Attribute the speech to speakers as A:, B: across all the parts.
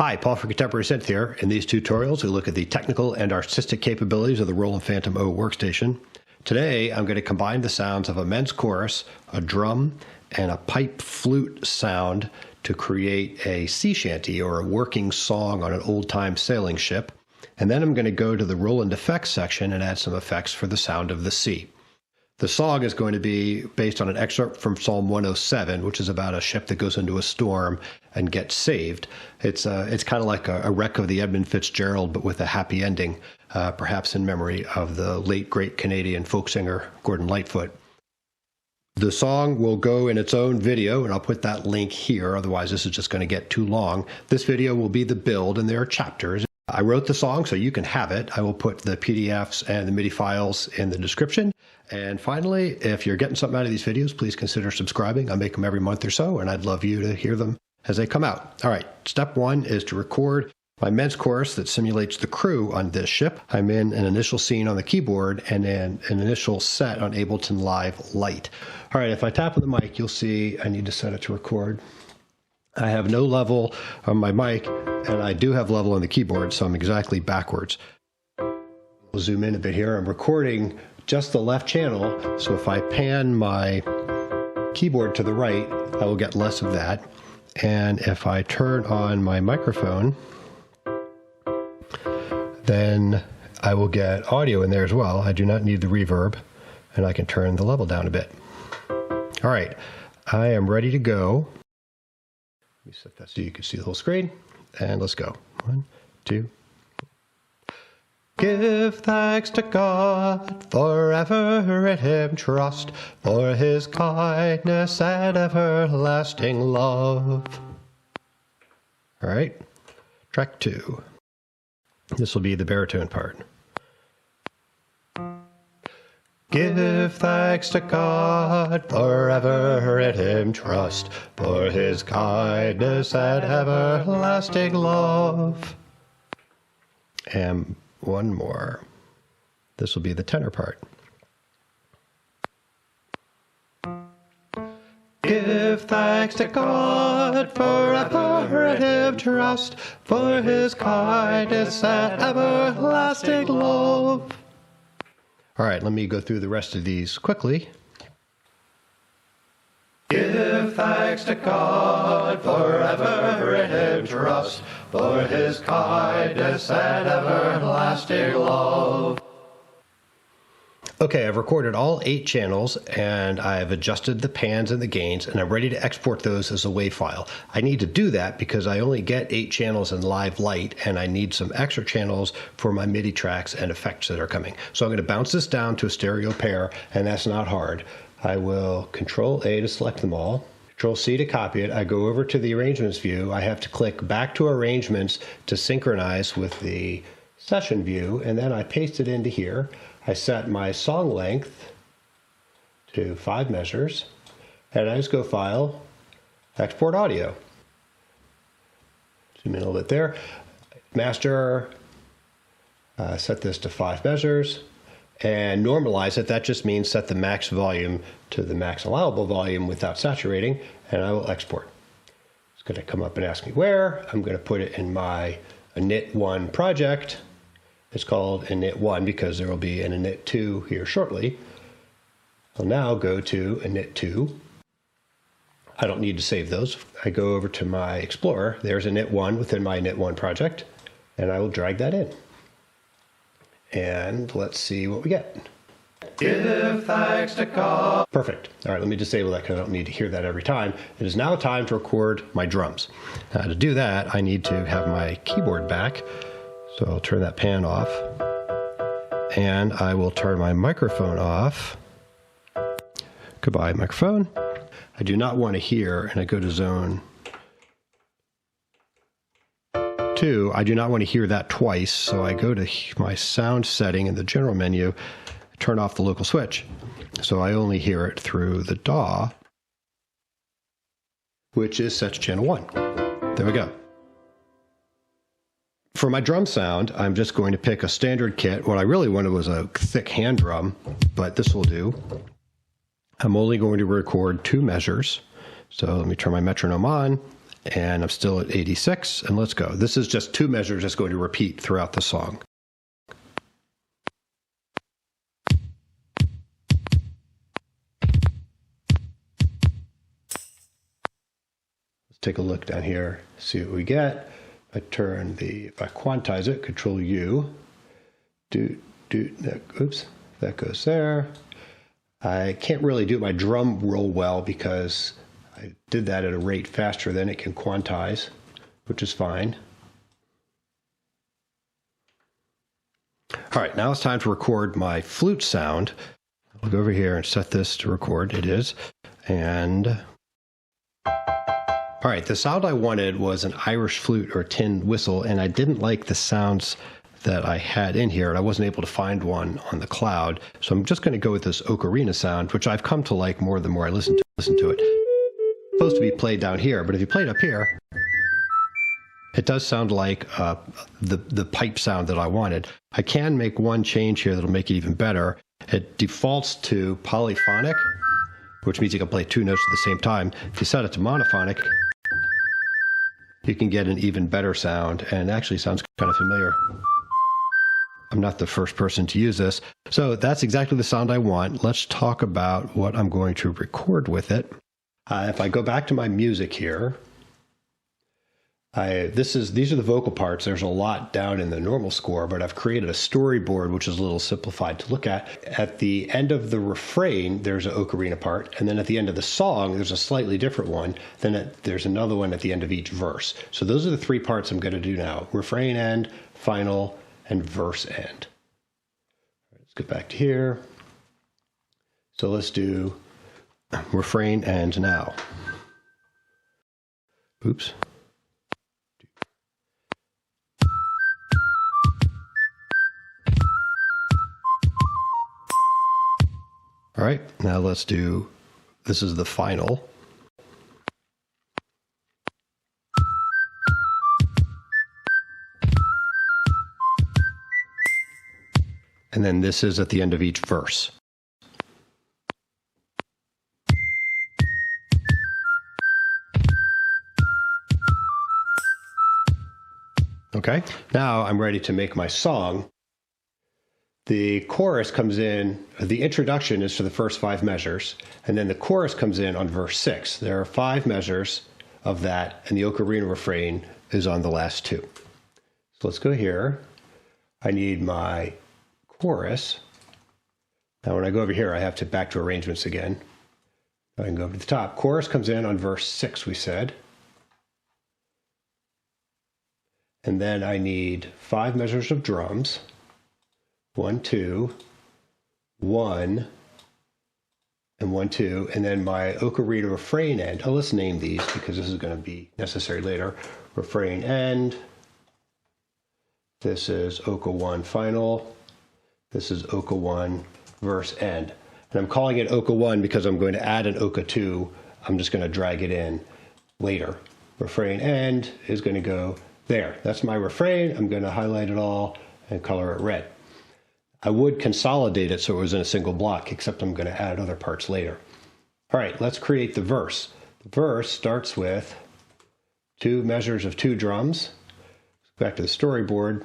A: Hi, Paul for Contemporary Synth here. In these tutorials, we look at the technical and artistic capabilities of the Roland Phantom O workstation. Today, I'm going to combine the sounds of a men's chorus, a drum, and a pipe flute sound to create a sea shanty or a working song on an old-time sailing ship. And then I'm going to go to the Roland Effects section and add some effects for the sound of the sea. The song is going to be based on an excerpt from Psalm 107, which is about a ship that goes into a storm and gets saved. It's kind of like a wreck of the Edmund Fitzgerald, but with a happy ending, perhaps in memory of the late, great Canadian folk singer Gordon Lightfoot. The song will go in its own video, and I'll put that link here. Otherwise, this is just going to get too long. This video will be the build, and there are chapters. I wrote the song, so you can have it. I will put the PDFs and the MIDI files in the description. And finally, if you're getting something out of these videos, please consider subscribing. I make them every month or so, and I'd love you to hear them as they come out. All right, step one is to record my men's chorus that simulates the crew on this ship. I'm in an initial scene on the keyboard and then an initial set on Ableton Live Lite. All right, if I tap on the mic, you'll see I need to set it to record. I have no level on my mic, and I do have level on the keyboard, so I'm exactly backwards. We'll zoom in a bit here. I'm recording just the left channel, so if I pan my keyboard to the right, I will get less of that. And if I turn on my microphone, then I will get audio in there as well. I do not need the reverb, and I can turn the level down a bit. All right, I am ready to go. Let me set that so you can see the whole screen, and let's go. 1, 2. Give thanks to God, forever in Him trust, for His kindness and everlasting love. All right, track 2. This will be the baritone part. Give thanks to God, forever in Him trust, for His kindness and everlasting love. And one more. This will be the tenor part. Give thanks to God, forever in Him trust, for His kindness and everlasting love. All right, let me go through the rest of these quickly. Give thanks to God, forever in Him trust, for His kindness and everlasting love. Okay, I've recorded all 8 channels, and I've adjusted the pans and the gains, and I'm ready to export those as a WAV file. I need to do that because I only get 8 channels in Live Lite, and I need some extra channels for my MIDI tracks and effects that are coming. So I'm going to bounce this down to a stereo pair, and that's not hard. I will Control-A to select them all, Control-C to copy it. I go over to the Arrangements view. I have to click back to Arrangements to synchronize with the Session view, and then I paste it into here. I set my song length to 5 measures, and I just go File, Export Audio. Zoom in a little bit there. Master, set this to 5 measures, and normalize it. That just means set the max volume to the max allowable volume without saturating, and I will export. It's going to come up and ask me where. I'm going to put it in my init1 project. It's called init1 because there will be an init2 here shortly. I'll now go to init2. I don't need to save those. I go over to my Explorer. There's init1 within my init1 project, and I will drag that in. And let's see what we get. Give thanks to God. Perfect. All right, let me disable that because I don't need to hear that every time. It is now time to record my drums. Now, to do that, I need to have my keyboard back. So I'll turn that pan off, and I will turn my microphone off. Goodbye, microphone. I do not want to hear, and I go to zone 2. I do not want to hear that twice, so I go to my sound setting in the general menu, turn off the local switch. So I only hear it through the DAW, which is set to channel 1. There we go. For my drum sound, I'm just going to pick a standard kit. What I really wanted was a thick hand drum, but this will do. I'm only going to record 2 measures. So let me turn my metronome on, and I'm still at 86, and let's go. This is just two measures that's going to repeat throughout the song. Let's take a look down here, see what we get. If I quantize it, Control U, oops, that goes there. I can't really do my drum roll well because I did that at a rate faster than it can quantize, which is fine. All right, now it's time to record my flute sound. I'll go over here and set this to record. It is. And all right, the sound I wanted was an Irish flute or a tin whistle, and I didn't like the sounds that I had in here, and I wasn't able to find one on the cloud. So I'm just going to go with this ocarina sound, which I've come to like more the more I listen to it. It's supposed to be played down here, but if you play it up here, it does sound like the pipe sound that I wanted. I can make one change here that'll make it even better. It defaults to polyphonic, which means you can play two notes at the same time. If you set it to monophonic, you can get an even better sound, and it actually sounds kind of familiar. I'm not the first person to use this. So that's exactly the sound I want. Let's talk about what I'm going to record with it. If I go back to my music here, these are the vocal parts. There's a lot down in the normal score, but I've created a storyboard, which is a little simplified to look at. At the end of the refrain, there's an ocarina part, and then at the end of the song, there's a slightly different one. Then there's another one at the end of each verse. So those are the three parts I'm going to do now: refrain end, final, and verse end. Let's get back to here. So let's do refrain end now. Oops. All right, now let's do, this is the final. And then this is at the end of each verse. Okay, now I'm ready to make my song. The chorus comes in, the introduction is for the first 5 measures, and then the chorus comes in on verse 6. There are 5 measures of that, and the ocarina refrain is on the last 2. So let's go here. I need my chorus. Now when I go over here, I have to back to arrangements again. I can go over to the top. Chorus comes in on verse 6, we said. And then I need 5 measures of drums. 1, 2, 1, and 1, 2, and then my ocarina refrain end. Oh, let's name these because this is going to be necessary later. Refrain end. This is Oka 1 final. This is Oka 1 verse end. And I'm calling it Oka 1 because I'm going to add an Oka 2. I'm just going to drag it in later. Refrain end is going to go there. That's my refrain. I'm going to highlight it all and color it red. I would consolidate it so it was in a single block, except I'm going to add other parts later. All right, let's create the verse. The verse starts with 2 measures of 2 drums. Back to the storyboard.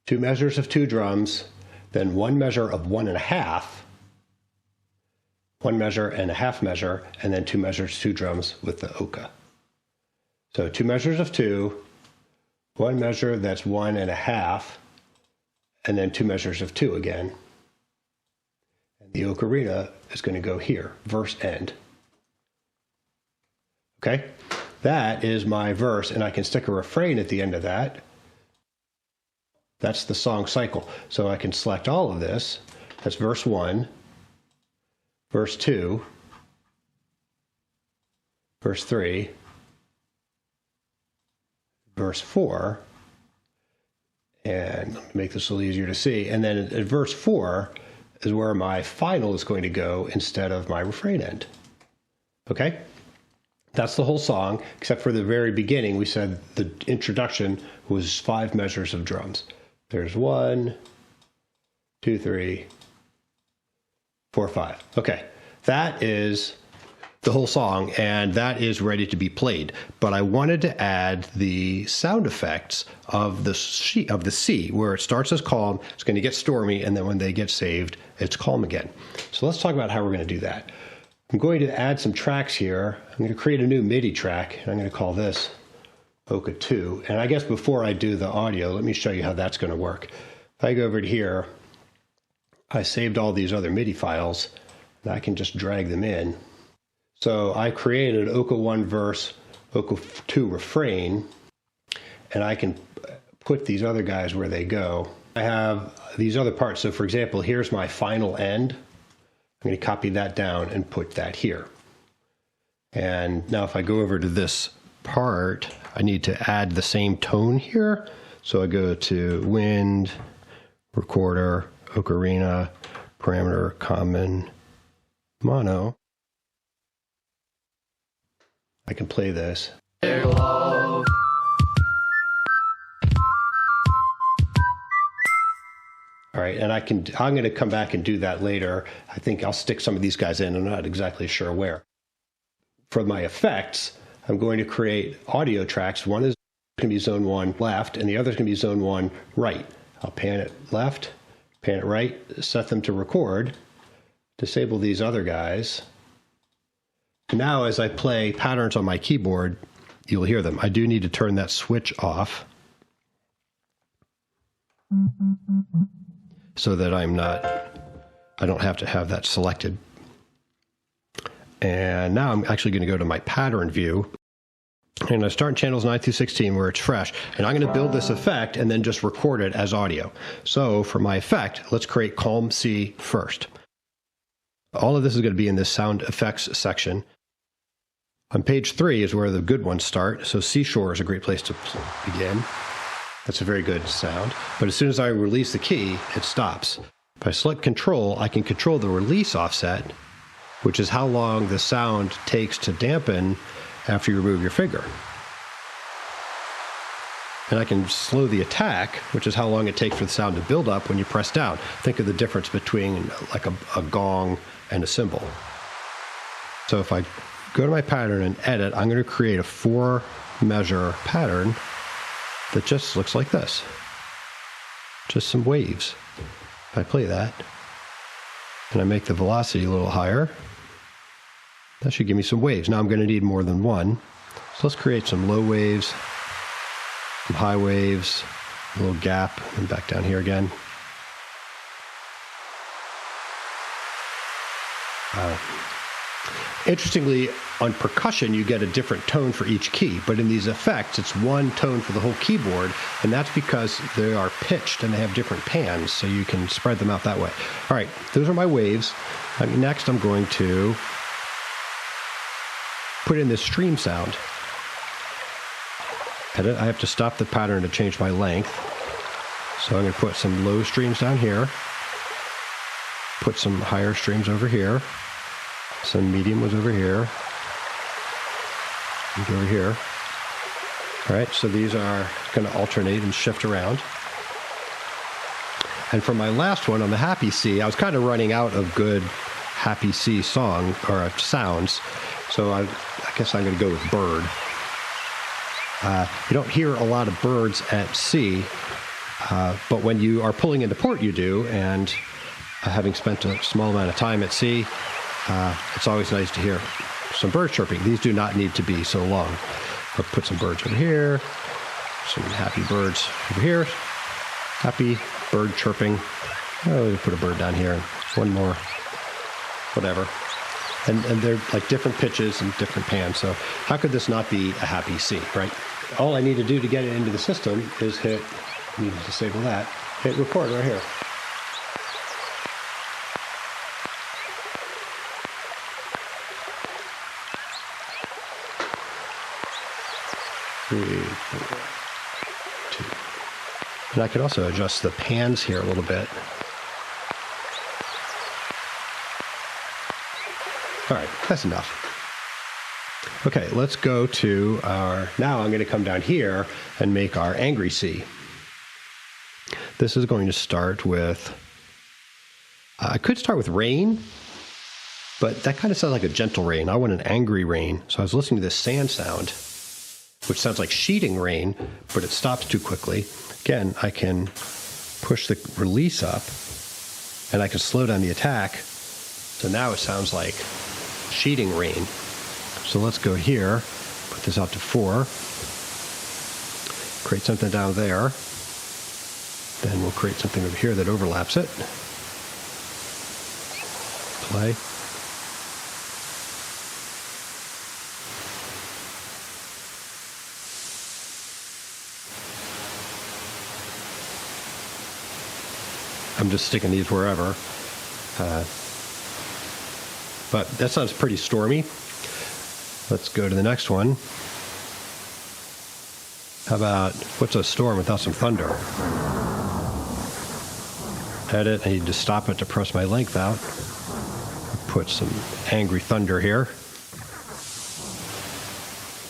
A: 2 measures of 2 drums, then 1 measure of 1 1/2, 1 measure and a half measure, and then 2 measures, 2 drums with the oka. So 2 measures of 2, 1 measure that's 1 1/2, and then 2 measures of 2 again. And the ocarina is going to go here, verse end. Okay, that is my verse, and I can stick a refrain at the end of that. That's the song cycle. So I can select all of this. That's verse 1, verse 2, verse 3, verse 4, and let me make this a little easier to see. And then at verse 4 is where my final is going to go instead of my refrain end. Okay? That's the whole song, except for the very beginning. We said the introduction was 5 measures of drums. There's 1, 2, 3, 4, 5. Okay, that is the whole song, and that is ready to be played. But I wanted to add the sound effects of the C, where it starts as calm, it's going to get stormy, and then when they get saved, it's calm again. So let's talk about how we're going to do that. I'm going to add some tracks here. I'm going to create a new MIDI track, and I'm going to call this Oka 2. And I guess before I do the audio, let me show you how that's going to work. If I go over to here, I saved all these other MIDI files, and I can just drag them in. So I created Oka 1 verse, Oka 2 refrain, and I can put these other guys where they go. I have these other parts. So for example, here's my final end. I'm going to copy that down and put that here. And now if I go over to this part, I need to add the same tone here. So I go to Wind, Recorder, Ocarina, Parameter, Common, Mono. I can play this. All right, and I'm going to come back and do that later. I think I'll stick some of these guys in. I'm not exactly sure where. For my effects, I'm going to create audio tracks. One is going to be zone 1 left, and the other is going to be zone 1 right. I'll pan it left, pan it right, set them to record, disable these other guys. Now, as I play patterns on my keyboard, you'll hear them. I do need to turn that switch off so that I don't have to have that selected. And now I'm actually going to go to my pattern view, and I start in channels 9 through 16 where it's fresh, and I'm going to build this effect and then just record it as audio. So for my effect, let's create Calm C first. All of this is going to be in this sound effects section. On page 3 is where the good ones start, so Seashore is a great place to begin. That's a very good sound. But as soon as I release the key, it stops. If I select Control, I can control the release offset, which is how long the sound takes to dampen after you remove your finger. And I can slow the attack, which is how long it takes for the sound to build up when you press down. Think of the difference between like a gong and a cymbal. So if I go to my pattern and edit, I'm going to create a 4-measure pattern that just looks like this. Just some waves. If I play that, and I make the velocity a little higher, that should give me some waves. Now I'm going to need more than one. So let's create some low waves, some high waves, a little gap, and back down here again. Interestingly, on percussion, you get a different tone for each key, but in these effects, it's one tone for the whole keyboard, and that's because they are pitched and they have different pans, so you can spread them out that way. All right, those are my waves. Next, I'm going to put in this stream sound. Edit, I have to stop the pattern to change my length. So I'm going to put some low streams down here, put some higher streams over here. Some medium was over here, and over here. All right, so these are going to alternate and shift around. And for my last one on the Happy C, I was kind of running out of good Happy C song or sounds, so I guess I'm going to go with Bird. You don't hear a lot of birds at C, but when you are pulling into port, you do. And having spent a small amount of time at sea, it's always nice to hear some bird chirping. These do not need to be so long. I'll put some birds over here, some happy birds over here, happy bird chirping. Oh, we'll put a bird down here, and one more, whatever. And they're like different pitches and different pans. So how could this not be a Happy C, right? All I need to do to get it into the system is hit, need to disable that, hit record right here. And I could also adjust the pans here a little bit. All right, that's enough. Okay, let's go to our, now I'm going to come down here and make our Angry C. This is going to start with, I could start with Rain, But that kind of sounds like a gentle rain. I want an angry rain. So I was listening to this sand sound, which sounds like sheeting rain, but it stops too quickly. Again, I can push the release up, and I can slow down the attack. So now it sounds like sheeting rain. So let's go here, put this out to 4, create something down there. Then we'll create something over here that overlaps it. Play. I'm just sticking these wherever. But that sounds pretty stormy. Let's go to the next one. How about, what's a storm without some thunder? Edit, I need to stop it to press my length out. Put some angry thunder here.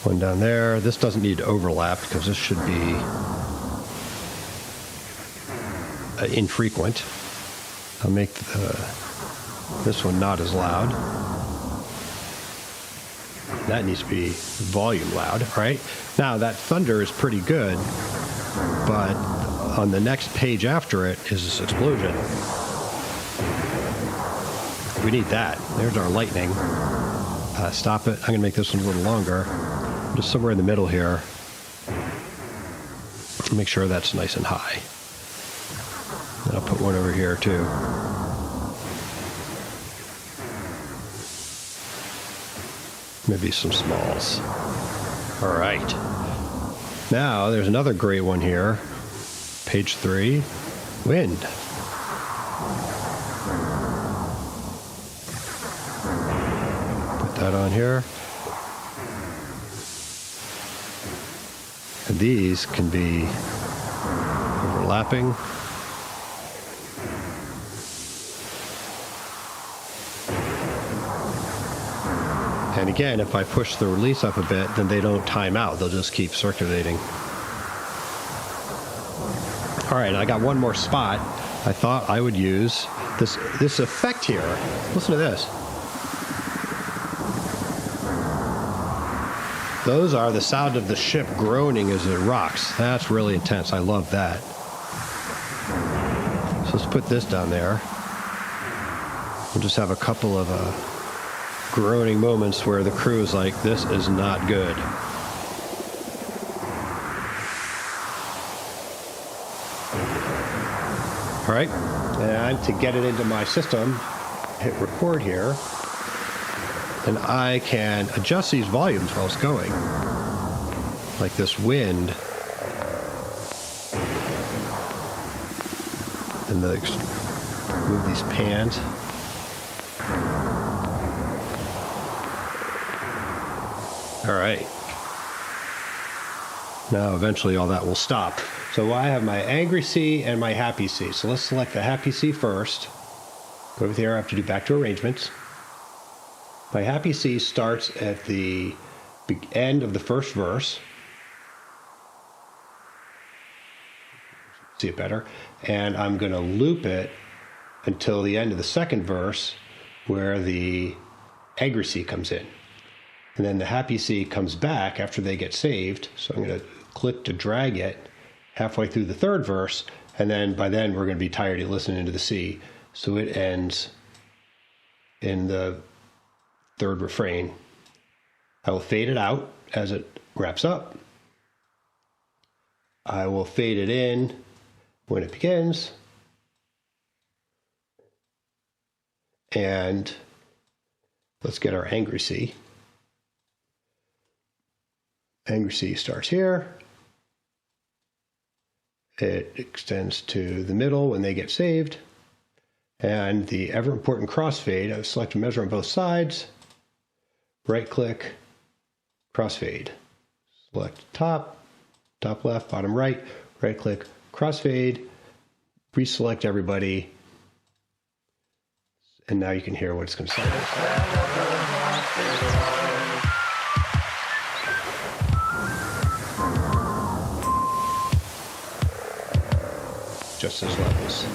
A: One down there. This doesn't need to overlap because this should be infrequent. I'll make this one not as loud. That needs to be volume loud, right? Now that thunder is pretty good, but on the next page after it is this explosion. We need that. There's our lightning. Stop it. I'm going to make this one a little longer. Just somewhere in the middle here. Make sure that's nice and high. And I'll put one over here too. Maybe some smalls. All right. Now there's another great one here. Page 3, wind. Put that on here. And these can be overlapping. And again, if I push the release up a bit, then they don't time out. They'll just keep circulating. All right, I got one more spot. I thought I would use this effect here. Listen to this. Those are the sound of the ship groaning as it rocks. That's really intense. I love that. So let's put this down there. We'll just have a couple of groaning moments where the crew is like, this is not good. All right, and to get it into my system, hit record here, and I can adjust these volumes while it's going. Like this wind, and move these pans. All right. Now eventually all that will stop. So I have my angry C and my happy C. So let's select the happy C first. Go over there, I have to do back to arrangements. My happy C starts at the end of the first verse. See it better. And I'm going to loop it until the end of the second verse where the angry C comes in. And then the happy C comes back after they get saved. So I'm going to click to drag it halfway through the third verse, and then by then we're going to be tired of listening to the C. So it ends in the third refrain. I will fade it out as it wraps up. I will fade it in when it begins. And let's get our angry C. Angry C starts here. It extends to the middle when they get saved. And the ever important crossfade, I select a measure on both sides. Right click, crossfade. Select top, top left, bottom right, right click, crossfade, reselect everybody. And now you can hear what it's going to sound like. Just as levels.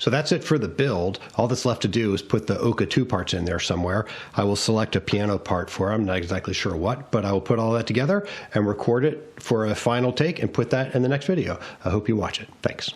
A: So So that's it for the build. All that's left to do is put the Oka 2 parts in there somewhere. I will select a piano part for it. I'm not exactly sure what, but I will put all that together and record it for a final take and put that in the next video. I hope you watch it. Thanks.